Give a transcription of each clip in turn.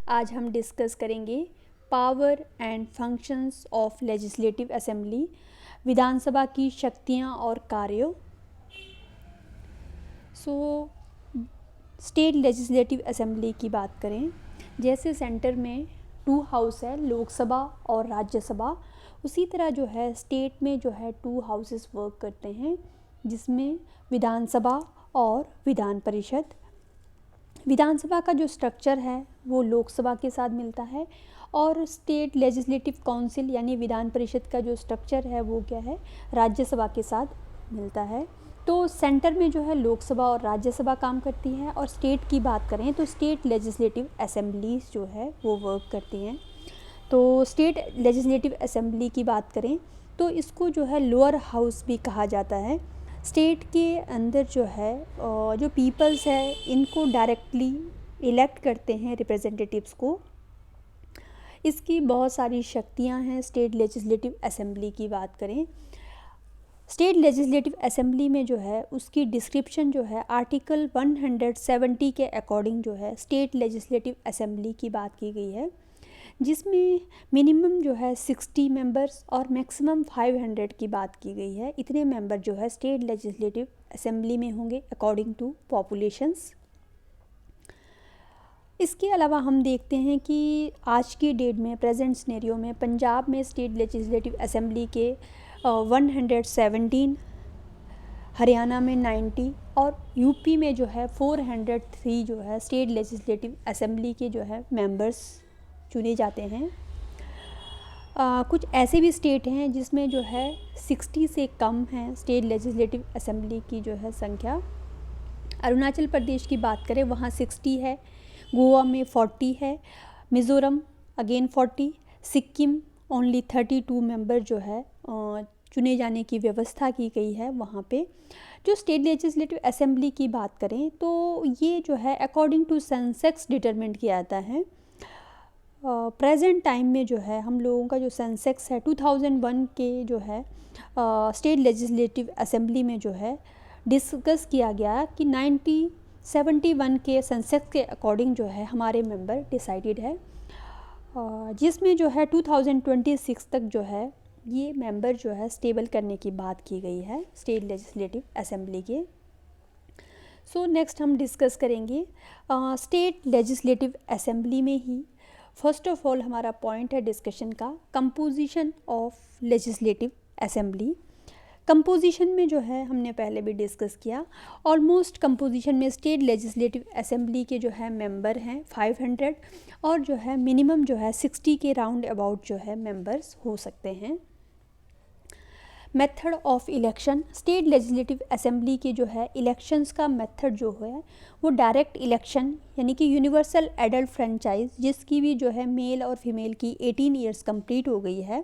आज हम डिस्कस करेंगे power and functions of legislative assembly, Vidhan Sabha की शक्तियाँ और कार्यों। स्टेट लेजिस्लेटिव असेंबली की बात करें, जैसे सेंटर में 2 हाउस है, लोकसभा और राज्यसभा, उसी तरह जो है स्टेट में जो है 2 हाउसेस वर्क करते हैं, जिसमें विधानसभा और विधान परिषद। विधानसभा का जो स्ट्रक्चर है वो लोकसभा के साथ मिलता है और स्टेट लेजिस्लेटिव काउंसिल यानी विधान परिषद का जो स्ट्रक्चर है वो क्या है, राज्यसभा के साथ मिलता है। तो सेंटर में जो है लोकसभा और राज्यसभा काम करती है और स्टेट की बात करें तो स्टेट लेजिस्लेटिव असेंबलीज जो है वो वर्क करती हैं। तो स्टेट लेजिस्लेटिव असेंबली की बात करें तो इसको जो है लोअर हाउस भी कहा जाता है। स्टेट के अंदर जो है जो पीपल्स है इनको डायरेक्टली इलेक्ट करते हैं रिप्रेजेंटेटिव्स को। इसकी बहुत सारी शक्तियां हैं। स्टेट लेजिस्लेटिव असेंबली की बात करें, स्टेट लेजिस्लेटिव असेंबली में जो है उसकी डिस्क्रिप्शन जो है आर्टिकल 170 के अकॉर्डिंग जो है स्टेट लेजिस्लेटिव असेंबली की बात की गई है, जिसमें मिनिमम जो है 60 मेंबर्स और मैक्सिमम 500 की बात की गई है। इतने मेंबर जो है स्टेट लेजिस्लेटिव असेंबली में होंगे अकॉर्डिंग टू पॉपुलेशंस। इसके अलावा हम देखते हैं कि आज की डेट में प्रेजेंट सिनेरियो में पंजाब में स्टेट लेजिस्लेटिव असेंबली के 117, हरियाणा में 90 और यूपी में जो है 403 जो है स्टेट लेजिस्लेटिव असेंबली के जो है मेंबर्स चुने जाते हैं। कुछ ऐसे भी स्टेट हैं जिसमें जो है 60 से कम है स्टेट लेजिस्लेटिव असेंबली की जो है संख्या। अरुणाचल प्रदेश की बात करें वहाँ 60 है, गोवा में 40 है, Mizoram again 40, Sikkim only 32 member जो है चुने जाने की व्यवस्था की गई है वहाँ पे। जो स्टेट लेजिस्लेटिव असेंबली की बात करें तो ये जो है अकॉर्डिंग टू सेंसेक्स डिटरमिनेट किया जाता है। प्रेजेंट टाइम में जो है हम लोगों का जो सेंसेक्स है 2001 के जो है स्टेट लेजिस्लेटिव असेंबली में जो है डिस्कस किया गया कि 1971 के सेंसेक्स के अकॉर्डिंग जो है हमारे मेंबर डिसाइडेड है, जिसमें जो है 2026 तक जो है ये मेंबर जो है स्टेबल करने की बात की गई है स्टेट लेजिस्लेटिव असेंबली के। नेक्स्ट हम डिस्कस करेंगे स्टेट लेजिस्लेटिव असेंबली में ही फर्स्ट ऑफ ऑल हमारा पॉइंट है डिस्कशन का composition of legislative assembly. Composition में जो है हमने पहले भी डिस्कस किया, ऑलमोस्ट कंपोजिशन में स्टेट लेजिस्लेटिव असेंबली के जो है मेंबर हैं 500 और जो है मिनिमम जो है 60 के राउंड अबाउट जो है मेंबर्स हो सकते हैं। Method of election, state legislative assembly के जो है इलेक्शंस का मेथड जो है वो डायरेक्ट इलेक्शन यानी कि यूनिवर्सल एडल्ट फ्रेंचाइज, जिसकी भी जो है मेल और फीमेल की 18 ईयर्स कंप्लीट हो गई है,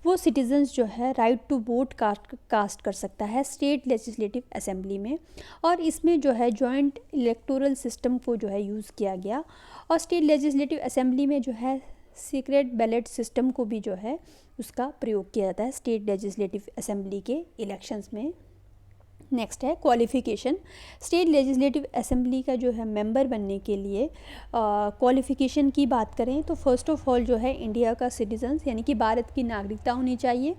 वो सिटीजन्स जो है राइट टू वोट कास्ट कर सकता है स्टेट लेजिस्लेटिव असेंबली में। और इसमें जो है जॉइंट इलेक्टोरल सिस्टम को जो है यूज़ किया गया और स्टेट लेजिस्लेटिव असेंबली में जो है सीक्रेट बैलेट सिस्टम को भी जो है उसका प्रयोग किया जाता है स्टेट लेजिस्लेटिव असेंबली के इलेक्शंस में। नेक्स्ट है क्वालिफ़िकेशन, स्टेट लेजिस्लेटिव असेंबली का जो है मेंबर बनने के लिए क्वालिफ़िकेशन की बात करें तो फर्स्ट ऑफ ऑल जो है इंडिया का सिटीजन्स यानी कि भारत की नागरिकता होनी चाहिए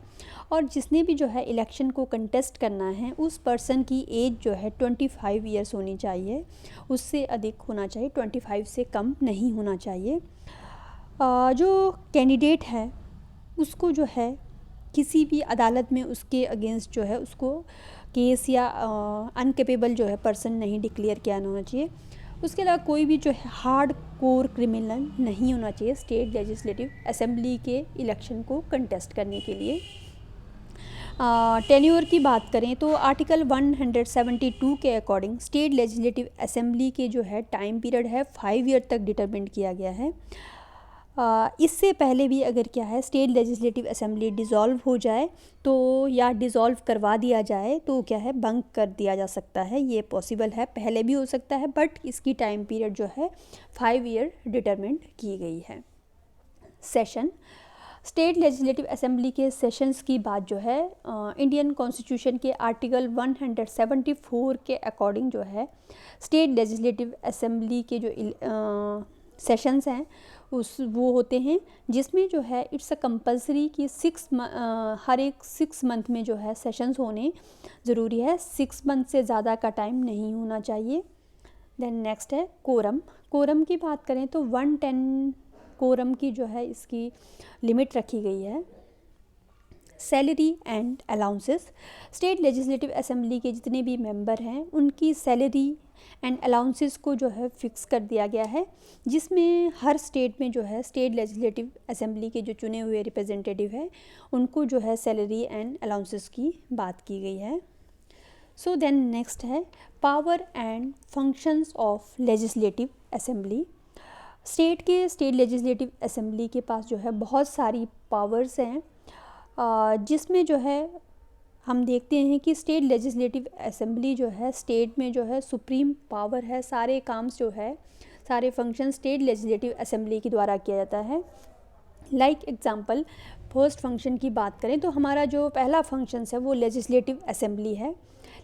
और जिसने भी जो है इलेक्शन को कंटेस्ट करना है उस पर्सन की एज जो है 25 ईयर्स होनी चाहिए, उससे अधिक होना चाहिए, 25 से कम नहीं होना चाहिए। जो कैंडिडेट है उसको जो है किसी भी अदालत में उसके अगेंस्ट जो है उसको केस या अनकेपेबल जो है पर्सन नहीं डिक्लेयर किया होना चाहिए। उसके अलावा कोई भी जो है हार्ड कोर क्रिमिनल नहीं होना चाहिए स्टेट लेजिस्लेटिव असेंबली के इलेक्शन को कंटेस्ट करने के लिए। टेन्योर की बात करें तो आर्टिकल 172 के अकॉर्डिंग स्टेट लेजिस्लेटिव असेंबली के जो है टाइम पीरियड है 5 ईयर तक डिटरमिन किया गया है। इससे पहले भी अगर क्या है स्टेट लेजिस्लेटिव असेंबली डिज़ोल्व हो जाए तो या डिज़ोल्व करवा दिया जाए तो क्या है बंक कर दिया जा सकता है, ये पॉसिबल है, पहले भी हो सकता है, बट इसकी टाइम पीरियड जो है 5 ईयर डिटरमिन्ड की गई है। सेशन, स्टेट लेजिस्लेटिव असेंबली के सेशंस की बात जो है इंडियन कॉन्स्टिट्यूशन के आर्टिकल 174 के अकॉर्डिंग जो है स्टेट लेजिस्लेटिव असेंबली के जो सेशंस हैं वो होते हैं, जिसमें जो है इट्स अ कंपलसरी कि हर एक 6 मंथ में जो है सेशंस होने ज़रूरी है। 6 मंथ से ज़्यादा का टाइम नहीं होना चाहिए। देन नेक्स्ट है कोरम की बात करें तो 110 कोरम की जो है इसकी लिमिट रखी गई है। Salary and allowances, state legislative assembly के जितने भी मेंबर हैं उनकी सैलरी एंड अलाउंसेस को जो है फिक्स कर दिया गया है, जिसमें हर स्टेट में जो है स्टेट लेजिस्लेटिव असेंबली के जो चुने हुए रिप्रेजेंटेटिव हैं उनको जो है सैलरी एंड अलाउंसेस की बात की गई है। सो देन नेक्स्ट है power and functions of legislative assembly. State legislative assembly के पास जो है बहुत सारी पावर्स हैं, जिसमें जो है हम देखते हैं कि स्टेट लेजिस्लेटिव असेंबली जो है स्टेट में जो है सुप्रीम पावर है। सारे काम जो है सारे फंक्शन स्टेट लेजिस्लेटिव असेंबली के द्वारा किया जाता है। लाइक एग्जांपल फर्स्ट फंक्शन की बात करें तो हमारा जो पहला फंक्शन है वो लेजिस्लेटिव असेंबली है।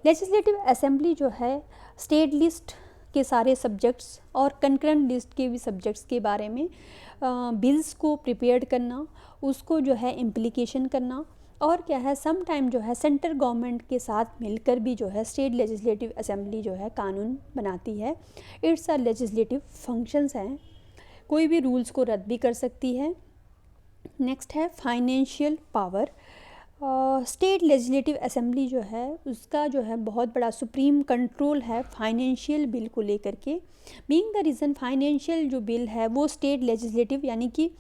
लेजिस्लेटिव असेंबली जो है स्टेट लिस्ट के सारे सब्जेक्ट्स और कंकरेंट लिस्ट के भी सब्जेक्ट्स के बारे में बिल्स को प्रिपेयर करना, उसको जो है इम्प्लीकेशन करना, और क्या है सम टाइम जो है सेंट्रल गवर्नमेंट के साथ मिलकर भी जो है स्टेट लेजिस्लेटिव असेंबली जो है कानून बनाती है। इट्स अ लेजिस्लेटिव फंक्शंस हैं, कोई भी रूल्स को रद्द भी कर सकती है। नेक्स्ट है financial power. State legislative assembly जो है उसका जो है बहुत बड़ा सुप्रीम कंट्रोल है फाइनेंशियल बिल को लेकर के। बीइंग द रीज़न फाइनेंशियल जो बिल है वो स्टेट लेजिस्लेटिव यानी कि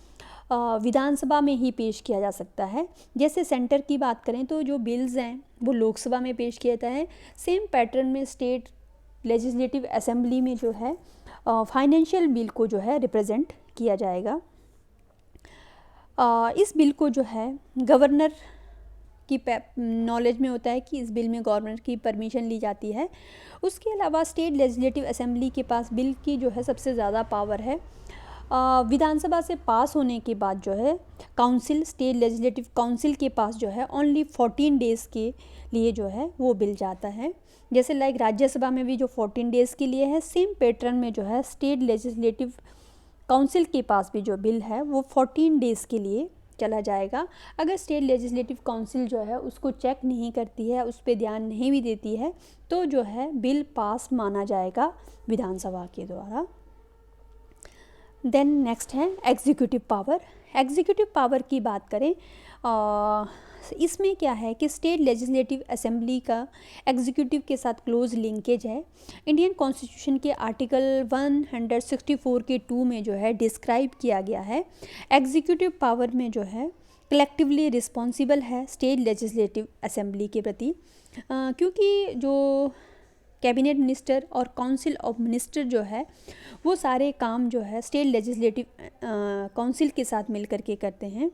विधानसभा में ही पेश किया जा सकता है। जैसे सेंटर की बात करें तो जो बिल्स हैं वो लोकसभा में पेश किया जाता है। सेम पैटर्न में स्टेट लेजिस्लेटिव असेंबली में जो है फाइनेंशियल बिल को जो है रिप्रेजेंट किया जाएगा। इस बिल को जो है गवर्नर की नॉलेज में होता है कि इस बिल में गवर्नर की परमिशन ली जाती है। उसके अलावा स्टेट लेजिस्लेटिव असेंबली के पास बिल की जो है सबसे ज़्यादा पावर है। विधानसभा से पास होने के बाद जो है काउंसिल स्टेट लेजिस्लेटिव काउंसिल के पास जो है ओनली 14 डेज़ के लिए जो है वो बिल जाता है। जैसे लाइक राज्यसभा में भी जो 14 डेज़ के लिए है, सेम पैटर्न में जो है स्टेट लेजिस्लेटिव काउंसिल के पास भी जो बिल है वो 14 डेज़ के लिए चला जाएगा। अगर स्टेट लेजिस्लेटिव काउंसिल जो है उसको चेक नहीं करती है, उस पर ध्यान नहीं भी देती है, तो जो है बिल पास माना जाएगा विधानसभा के द्वारा। देन नेक्स्ट है एग्जीक्यूटिव पावर। एग्जीक्यूटिव पावर की बात करें इसमें क्या है कि स्टेट लेजिस्लेटिव असेंबली का एग्जीक्यूटिव के साथ क्लोज लिंकेज है। इंडियन कॉन्स्टिट्यूशन के आर्टिकल 164 के 2 में जो है डिस्क्राइब किया गया है। एग्जीक्यूटिव पावर में जो है कलेक्टिवली रिस्पॉन्सिबल है स्टेट लेजिस्लेटिव असेंबली के प्रति, क्योंकि जो कैबिनेट मिनिस्टर और काउंसिल ऑफ मिनिस्टर जो है वो सारे काम जो है स्टेट लेजिस्लेटिव काउंसिल के साथ मिल कर के करते हैं।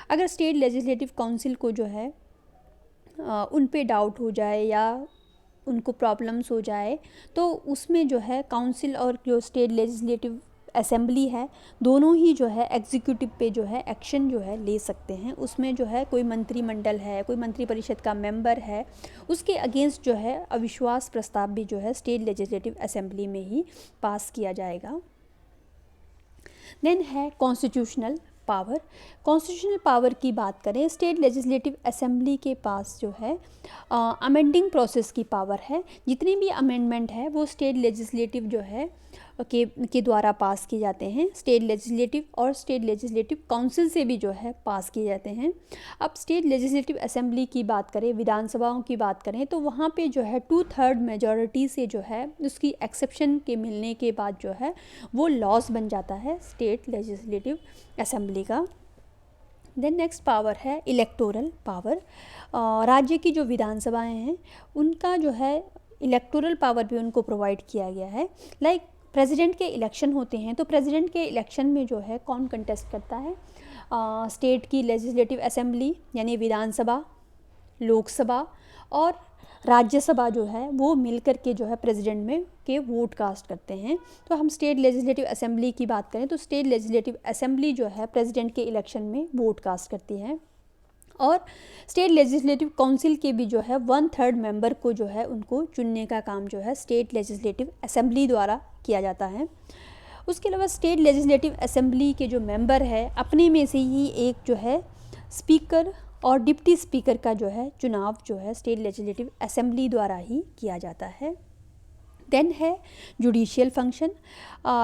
अगर स्टेट लेजिस्लेटिव काउंसिल को जो है उन पे डाउट हो जाए या उनको प्रॉब्लम्स हो जाए तो उसमें जो है काउंसिल और जो स्टेट लेजिस्लेटिव असेंबली है दोनों ही जो है एग्जीक्यूटिव पे जो है एक्शन जो है ले सकते हैं। उसमें जो है कोई मंत्रिमंडल है, कोई मंत्रिपरिषद का मेंबर है, उसके अगेंस्ट जो है अविश्वास प्रस्ताव भी जो है स्टेट लेजिस्लेटिव असेंबली में ही पास किया जाएगा। देन है कॉन्स्टिट्यूशनल पावर। कॉन्स्टिट्यूशनल पावर की बात करें स्टेट लेजिस्लेटिव असेंबली के पास जो है अमेंडिंग प्रोसेस की पावर है। जितने भी अमेंडमेंट है वो स्टेट लेजिस्लेटिव जो है के द्वारा पास किए जाते हैं। स्टेट लेजिस्लेटिव और स्टेट लेजिस्लेटिव काउंसिल से भी जो है पास किए जाते हैं। अब स्टेट लेजिस्लेटिव असेंबली की बात करें, विधानसभाओं की बात करें तो वहाँ पे जो है 2/3 मेजॉरिटी से जो है उसकी एक्सेप्शन के मिलने के बाद जो है वो लॉस बन जाता है स्टेट लेजिस्लेटिव असेंबली का। देन नेक्स्ट पावर है इलेक्टोरल पावर। राज्य की जो विधानसभाएं हैं उनका जो है इलेक्टोरल पावर भी उनको प्रोवाइड किया गया है। लाइक प्रेसिडेंट के इलेक्शन होते हैं तो प्रेसिडेंट के इलेक्शन में जो है कौन कंटेस्ट करता है, स्टेट की लेजिस्लेटिव असेंबली यानी विधानसभा, लोकसभा और राज्यसभा जो है वो मिलकर के जो है प्रेसिडेंट में के वोट कास्ट करते हैं। तो हम स्टेट लेजिस्लेटिव असेंबली की बात करें तो स्टेट लेजिस्लेटिव असेंबली जो है प्रेसिडेंट के इलेक्शन में वोट कास्ट करती है। और स्टेट लेजिस्लेटिव काउंसिल के भी जो है 1/3 मेंबर को जो है उनको चुनने का काम जो है स्टेट लेजिस्लेटिव असेंबली द्वारा किया जाता है। उसके अलावा स्टेट लेजिस्लेटिव असेंबली के जो मेंबर है अपने में से ही एक जो है स्पीकर और डिप्टी स्पीकर का जो है चुनाव जो है स्टेट लेजिस्लेटिव असेंबली द्वारा ही किया जाता है। देन है जुडिशियल फंक्शन।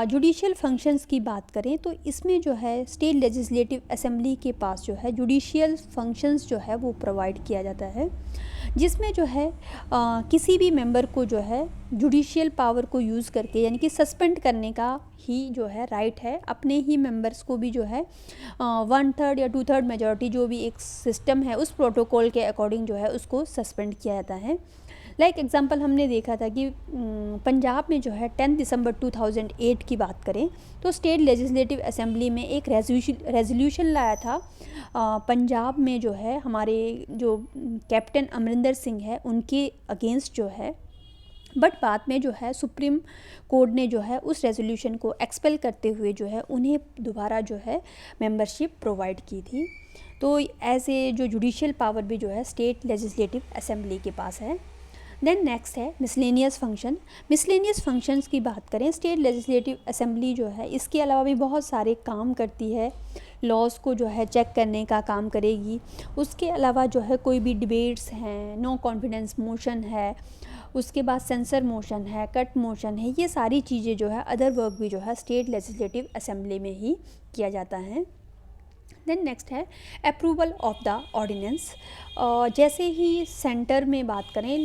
जुडिशियल फंक्शंस की बात करें तो इसमें जो है स्टेट लेजिस्लेटिव असेंबली के पास जो है जुडिशियल फंक्शंस जो है वो प्रोवाइड किया जाता है, जिसमें जो है किसी भी मेंबर को जो है जुडिशियल पावर को यूज़ करके यानी कि सस्पेंड करने का ही जो है राइट है। अपने ही मेंबर्स को भी जो है 1/3 या 2/3 मेजॉरिटी जो भी एक सिस्टम है उस प्रोटोकॉल के अकॉर्डिंग जो है उसको सस्पेंड किया जाता है। लाइक एग्जांपल हमने देखा था कि पंजाब में जो है 10 दिसंबर 2008 की बात करें तो स्टेट लेजिस्लेटिव असेंबली में एक रेजोल्यूशन लाया था पंजाब में जो है हमारे जो कैप्टन अमरिंदर सिंह है उनके अगेंस्ट जो है, बट बाद में जो है सुप्रीम कोर्ट ने जो है उस रेजोल्यूशन को एक्सपेल करते हुए जो है उन्हें दोबारा जो है मेंबरशिप प्रोवाइड की थी। तो ऐसे जो जुडिशियल पावर भी जो है स्टेट लेजिस्लेटिव असेंबली के पास है। देन नेक्स्ट है मिसलेनियस फंक्शन। मिसलेनियस फंक्शंस की बात करें स्टेट लेजिस्लेटिव असेंबली जो है इसके अलावा भी बहुत सारे काम करती है। लॉज को जो है चेक करने का काम करेगी, उसके अलावा जो है कोई भी डिबेट्स हैं, नो कॉन्फिडेंस मोशन है, उसके बाद सेंसर मोशन है, कट मोशन है, ये सारी चीज़ें जो है अदर वर्क भी जो है स्टेट लेजिस्लेटिव असेंबली में ही किया जाता है। देन नेक्स्ट है अप्रूवल ऑफ द ऑर्डिनेंस। जैसे ही सेंटर में बात करें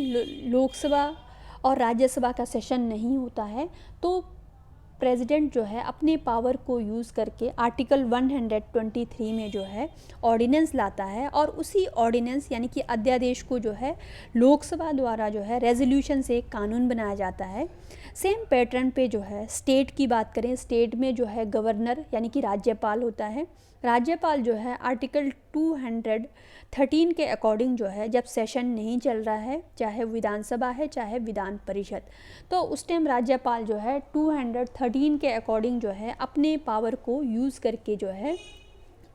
लोकसभा और राज्यसभा का सेशन नहीं होता है तो प्रेसिडेंट जो है अपने पावर को यूज़ करके आर्टिकल 123 में जो है ऑर्डिनेंस लाता है और उसी ऑर्डिनेंस यानी कि अध्यादेश को जो है लोकसभा द्वारा जो है रेजोल्यूशन से कानून बनाया जाता है। सेम पैटर्न पे जो है स्टेट की बात करें, स्टेट में जो है गवर्नर यानी कि राज्यपाल होता है। राज्यपाल जो है आर्टिकल 213 के अकॉर्डिंग जो है जब सेशन नहीं चल रहा है, चाहे विधानसभा है चाहे विधान परिषद, तो उस टाइम राज्यपाल जो है 213 के अकॉर्डिंग जो है अपने पावर को यूज़ करके जो है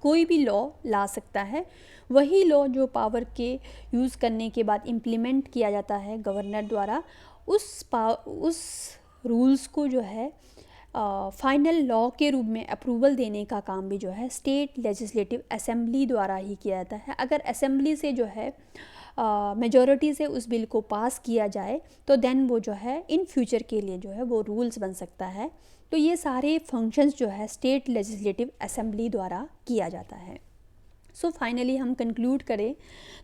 कोई भी लॉ ला सकता है। वही लॉ जो पावर के यूज़ करने के बाद इम्प्लीमेंट किया जाता है गवर्नर द्वारा, उस रूल्स को जो है फाइनल लॉ के रूप में अप्रूवल देने का काम भी जो है स्टेट लेजिस्लेटिव असेंबली द्वारा ही किया जाता है। अगर असेंबली से जो है मेजॉरिटी से उस बिल को पास किया जाए तो देन वो जो है इन फ्यूचर के लिए जो है वो रूल्स बन सकता है। तो ये सारे फंक्शंस जो है स्टेट लेजिस्लेटिव असेंबली द्वारा किया जाता है। सो फाइनली हम कंक्लूड करें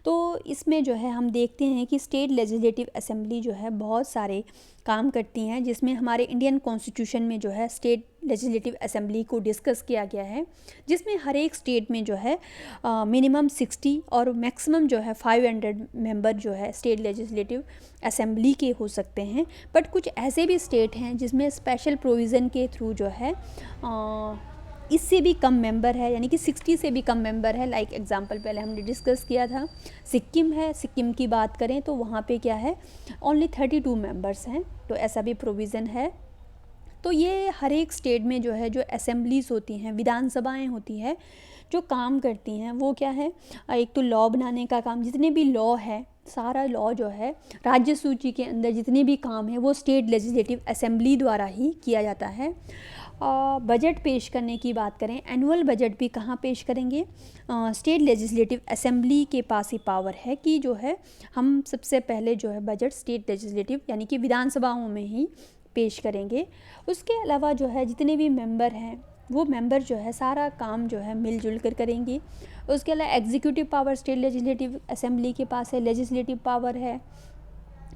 तो इसमें जो है हम देखते हैं कि स्टेट लेजिस्लेटिव असेंबली जो है बहुत सारे काम करती हैं, जिसमें हमारे इंडियन कॉन्स्टिट्यूशन में जो है स्टेट लेजिस्लेटिव असेंबली को डिस्कस किया गया है, जिसमें हर एक स्टेट में जो है मिनिमम 60 और मैक्सिमम जो है 500 मेंबर जो है स्टेट लेजिस्लेटिव असेंबली के हो सकते हैं। बट कुछ ऐसे भी स्टेट हैं जिसमें स्पेशल प्रोविज़न के थ्रू जो है इससे भी कम मेंबर है, यानी कि 60 से भी कम मेंबर है। लाइक एग्जांपल पहले हमने डिस्कस किया था सिक्किम है, सिक्किम की बात करें तो वहाँ पे क्या है ओनली 32 मेंबर्स हैं, तो ऐसा भी प्रोविज़न है। तो ये हर एक स्टेट में जो है जो असेंबलीज होती हैं, विधानसभाएं होती हैं, जो काम करती हैं वो क्या है, एक तो लॉ बनाने का काम, जितने भी लॉ है सारा लॉ जो है राज्य सूची के अंदर जितने भी काम है वो स्टेट लेजिस्लेटिव असेंबली द्वारा ही किया जाता है। बजट पेश करने की बात करें, एनुअल बजट भी कहाँ पेश करेंगे, स्टेट लेजिस्लेटिव असेंबली के पास ही पावर है कि जो है हम सबसे पहले जो है बजट स्टेट लेजिस्लेटिव यानी कि विधानसभाओं में ही पेश करेंगे। उसके अलावा जो है जितने भी मेंबर हैं वो मेंबर जो है सारा काम जो है मिलजुल कर करेंगे। उसके अलावा executive power state legislative assembly के पास है, लेजिस्लेटिव पावर है,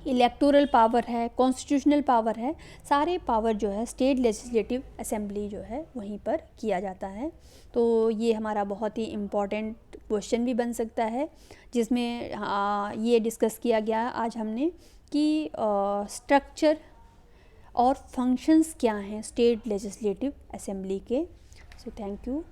इलेक्टोरल पावर है, कॉन्स्टिट्यूशनल पावर है, सारे पावर जो है स्टेट लेजिस्लेटिव असेंबली जो है वहीं पर किया जाता है। तो ये हमारा बहुत ही इम्पॉर्टेंट क्वेश्चन भी बन सकता है, जिसमें ये डिस्कस किया गया आज हमने कि स्ट्रक्चर और फंक्शंस क्या हैं स्टेट लेजिस्लेटिव असेंबली के। So thank you.